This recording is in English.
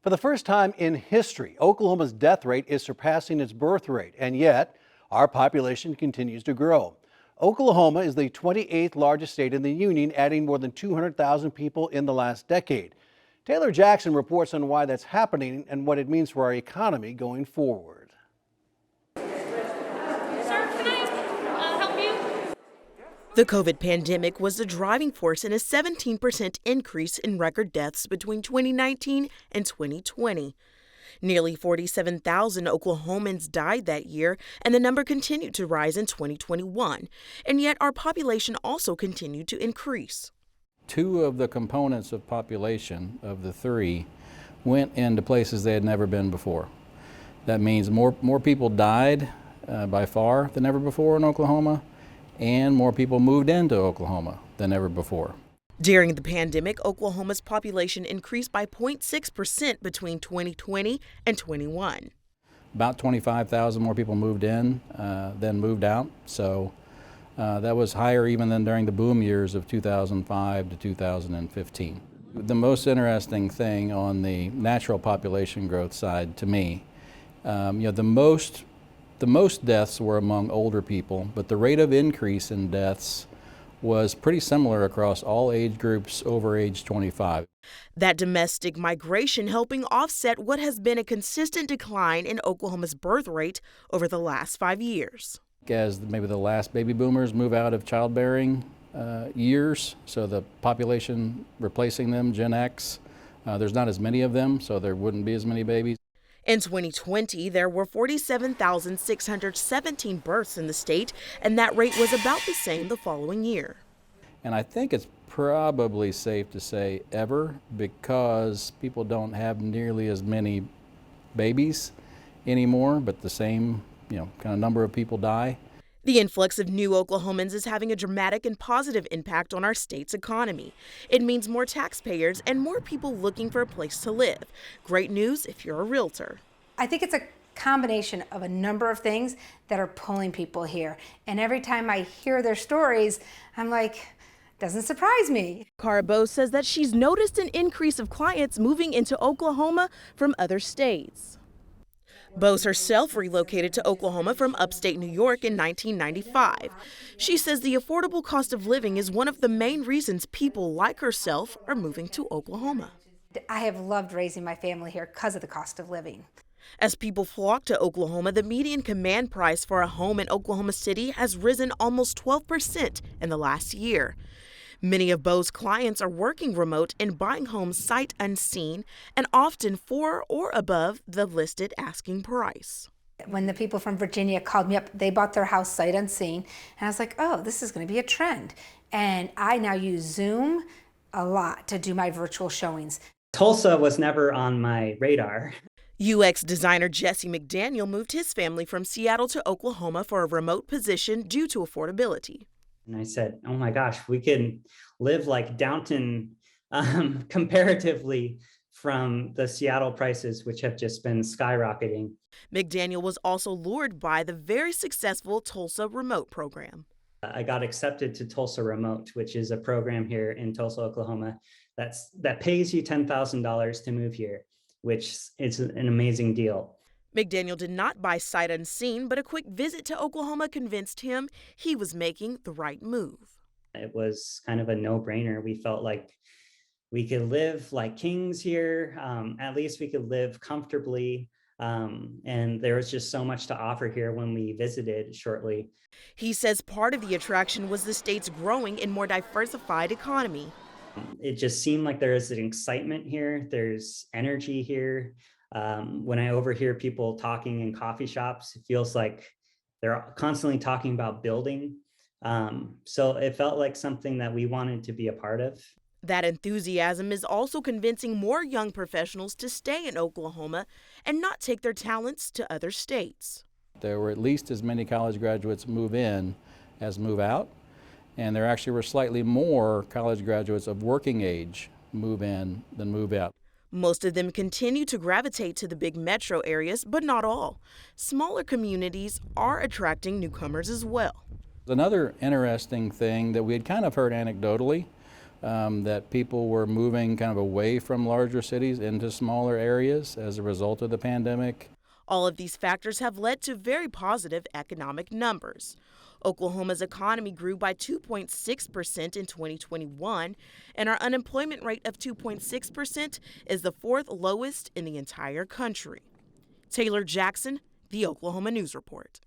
For the first time in history, Oklahoma's death rate is surpassing its birth rate, and yet our population continues to grow. Oklahoma is the 28th largest state in the union, adding more than 200,000 people in the last decade. Taylor Jackson reports on why that's happening and what it means for our economy going forward. Sir, can I help you? The COVID pandemic was the driving force in a 17% increase in record deaths between 2019 and 2020. Nearly 47,000 Oklahomans died that year, and the number continued to rise in 2021. And yet our population also continued to increase. Two of the components of population, of the three, went into places they had never been before. That means more people died by far than ever before in Oklahoma, and more people moved into Oklahoma than ever before. During the pandemic, Oklahoma's population increased by 0.6% between 2020 and 21. About 25,000 more people moved in than moved out, so that was higher even than during the boom years of 2005 to 2015. The most interesting thing on the natural population growth side to me, the most deaths were among older people, but the rate of increase in deaths was pretty similar across all age groups over age 25. That domestic migration helping offset what has been a consistent decline in Oklahoma's birth rate over the last 5 years. As maybe the last baby boomers move out of childbearing years, so the population replacing them, Gen X, there's not as many of them, so there wouldn't be as many babies. In 2020, there were 47,617 births in the state, and that rate was about the same the following year. And I think it's probably safe to say ever, because people don't have nearly as many babies anymore, but the same kind of number of people die. The influx of new Oklahomans is having a dramatic and positive impact on our state's economy. It means more taxpayers and more people looking for a place to live. Great news if you're a realtor. I think it's a combination of a number of things that are pulling people here. And every time I hear their stories, I'm like, doesn't surprise me. Cara Bose says that she's noticed an increase of clients moving into Oklahoma from other states. Bose herself relocated to Oklahoma from upstate New York in 1995. She says the affordable cost of living is one of the main reasons people like herself are moving to Oklahoma. I have loved raising my family here because of the cost of living. As people flock to Oklahoma, the median command price for a home in Oklahoma City has risen almost 12% in the last year. Many of Bo's clients are working remote and buying homes sight unseen and often for or above the listed asking price. When the people from Virginia called me up, they bought their house sight unseen, and I was like, oh, this is going to be a trend. And I now use Zoom a lot to do my virtual showings. Tulsa was never on my radar. UX designer Jesse McDaniel moved his family from Seattle to Oklahoma for a remote position due to affordability. And I said, oh my gosh, we can live like Downton comparatively from the Seattle prices, which have just been skyrocketing. McDaniel was also lured by the very successful Tulsa Remote program. I got accepted to Tulsa Remote, which is a program here in Tulsa, Oklahoma, that pays you $10,000 to move here, which is an amazing deal. McDaniel did not buy sight unseen, but a quick visit to Oklahoma convinced him he was making the right move. It was kind of a no-brainer. We felt like we could live like kings here. At least we could live comfortably. And there was just so much to offer here when we visited shortly. He says part of the attraction was the state's growing and more diversified economy. It just seemed like there is an excitement here. There's energy here. When I overhear people talking in coffee shops, it feels like they're constantly talking about building. So it felt like something that we wanted to be a part of. That enthusiasm is also convincing more young professionals to stay in Oklahoma and not take their talents to other states. There were at least as many college graduates move in as move out, and there actually were slightly more college graduates of working age move in than move out. Most of them continue to gravitate to the big metro areas, but not all. Smaller communities are attracting newcomers as well. Another interesting thing that we had kind of heard anecdotally that people were moving kind of away from larger cities into smaller areas as a result of the pandemic. All of these factors have led to very positive economic numbers. Oklahoma's economy grew by 2.6% in 2021, and our unemployment rate of 2.6% is the fourth lowest in the entire country. Taylor Jackson, The Oklahoma News Report.